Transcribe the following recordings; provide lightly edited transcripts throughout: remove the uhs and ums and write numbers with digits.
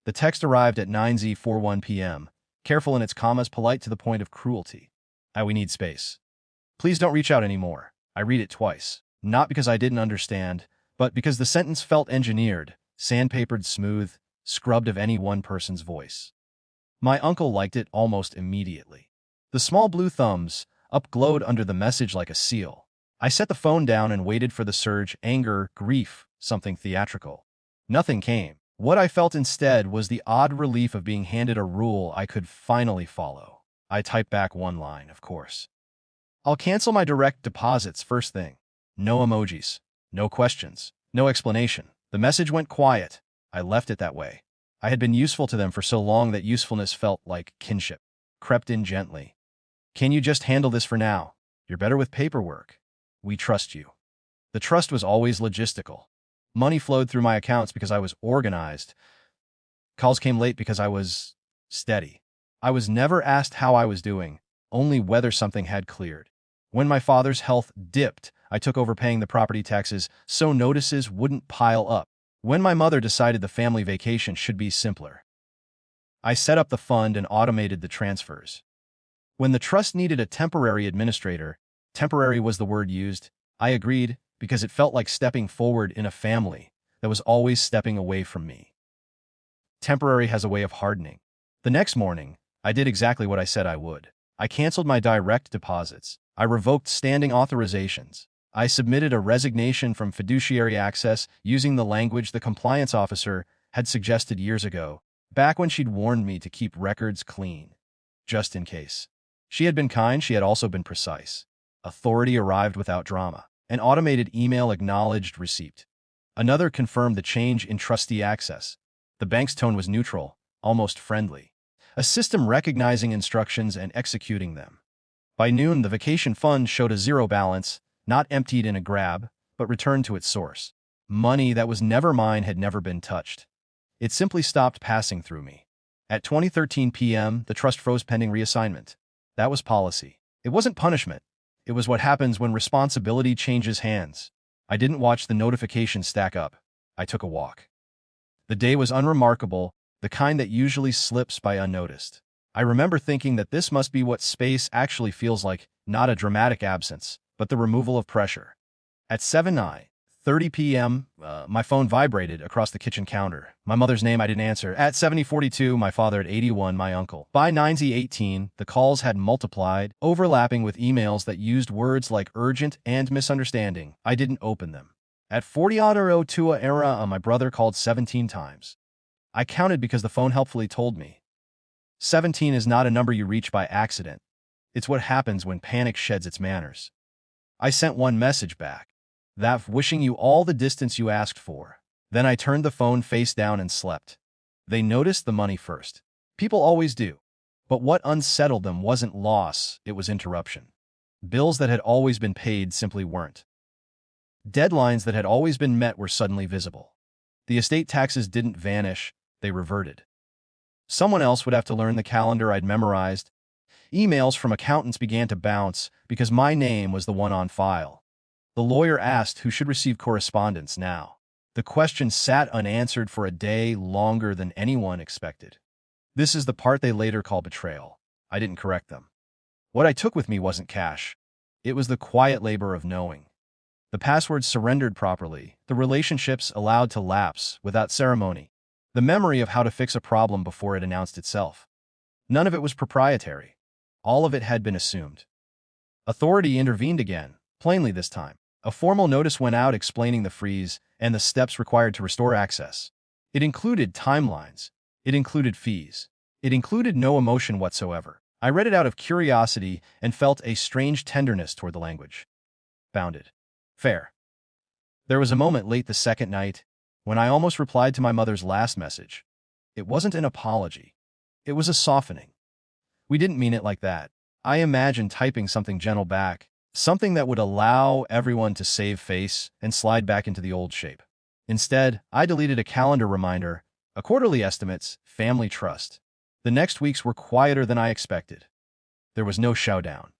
The text arrived at 9:41 p.m., careful in its commas, polite to the point of cruelty. We need space. Please don't reach out anymore. I read it twice, not because I didn't understand, but because the sentence felt engineered, sandpapered smooth, scrubbed of any one person's voice. My uncle liked it almost immediately. The small blue thumbs up glowed under the message like a seal. I set the phone down and waited for the surge, anger, grief, something theatrical. Nothing came. What I felt instead was the odd relief of being handed a rule I could finally follow. I typed back one line, of course. I'll cancel my direct deposits first thing. No emojis. No questions. No explanation. The message went quiet. I left it that way. I had been useful to them for so long that usefulness felt like kinship. Crept in gently. Can you just handle this for now? You're better with paperwork. We trust you. The trust was always logistical. Money flowed through my accounts because I was organized. Calls came late because I was steady. I was never asked how I was doing, only whether something had cleared. When my father's health dipped, I took over paying the property taxes so notices wouldn't pile up. When my mother decided the family vacation should be simpler, I set up the fund and automated the transfers. When the trust needed a temporary administrator, temporary was the word used, I agreed because it felt like stepping forward in a family that was always stepping away from me. Temporary has a way of hardening. The next morning, I did exactly what I said I would. I canceled my direct deposits. I revoked standing authorizations. I submitted a resignation from fiduciary access using the language the compliance officer had suggested years ago, back when she'd warned me to keep records clean. Just in case. She had been kind, she had also been precise. Authority arrived without drama. An automated email acknowledged receipt. Another confirmed the change in trustee access. The bank's tone was neutral, almost friendly. A system recognizing instructions and executing them. By noon, the vacation fund showed a zero balance, not emptied in a grab, but returned to its source. Money that was never mine had never been touched. It simply stopped passing through me. At 20:13 p.m., the trust froze pending reassignment. That was policy. It wasn't punishment. It was what happens when responsibility changes hands. I didn't watch the notifications stack up. I took a walk. The day was unremarkable, the kind that usually slips by unnoticed. I remember thinking that this must be what space actually feels like, not a dramatic absence, but the removal of pressure. At 7:30 p.m., my phone vibrated across the kitchen counter. My mother's name I didn't answer. At 7:42, my father. At 81, my uncle. By 9:18, the calls had multiplied, overlapping with emails that used words like urgent and misunderstanding. I didn't open them. At 40:02 era, my brother called 17 times. I counted because the phone helpfully told me. 17 is not a number you reach by accident. It's what happens when panic sheds its manners. I sent one message back. That wishing you all the distance you asked for. Then I turned the phone face down and slept. They noticed the money first. People always do. But what unsettled them wasn't loss, it was interruption. Bills that had always been paid simply weren't. Deadlines that had always been met were suddenly visible. The estate taxes didn't vanish, they reverted. Someone else would have to learn the calendar I'd memorized. Emails from accountants began to bounce because my name was the one on file. The lawyer asked who should receive correspondence now. The question sat unanswered for a day longer than anyone expected. This is the part they later call betrayal. I didn't correct them. What I took with me wasn't cash. It was the quiet labor of knowing. The passwords surrendered properly, the relationships allowed to lapse without ceremony, the memory of how to fix a problem before it announced itself. None of it was proprietary. All of it had been assumed. Authority intervened again, plainly this time. A formal notice went out explaining the freeze and the steps required to restore access. It included timelines. It included fees. It included no emotion whatsoever. I read it out of curiosity and felt a strange tenderness toward the language. Bounded. Fair. There was a moment late the second night when I almost replied to my mother's last message. It wasn't an apology. It was a softening. We didn't mean it like that. I imagined typing something gentle back, something that would allow everyone to save face and slide back into the old shape. Instead, I deleted a calendar reminder, a quarterly estimates, family trust. The next weeks were quieter than I expected. There was no showdown.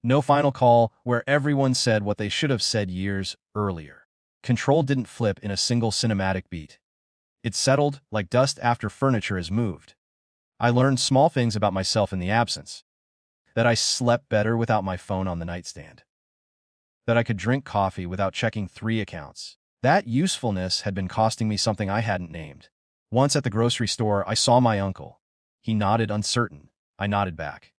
No final call where everyone said what they should have said years earlier. Control didn't flip in a single cinematic beat. It settled like dust after furniture is moved. I learned small things about myself in the absence. That I slept better without my phone on the nightstand. That I could drink coffee without checking 3 accounts. That usefulness had been costing me something I hadn't named. Once at the grocery store, I saw my uncle. He nodded uncertain. I nodded back.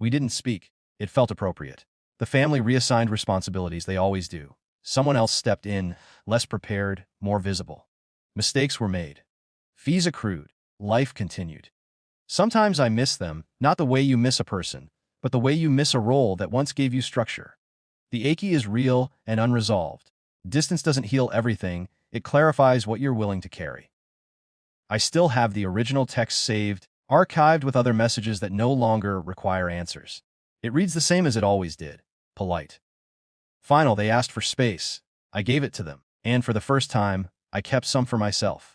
We didn't speak. It felt appropriate. The family reassigned responsibilities, they always do. Someone else stepped in, less prepared, more visible. Mistakes were made. Fees accrued. Life continued. Sometimes I miss them, not the way you miss a person, but the way you miss a role that once gave you structure. The achy is real and unresolved. Distance doesn't heal everything, it clarifies what you're willing to carry. I still have the original text saved, archived with other messages that no longer require answers. It reads the same as it always did. Polite. Final, they asked for space. I gave it to them, and for the first time, I kept some for myself.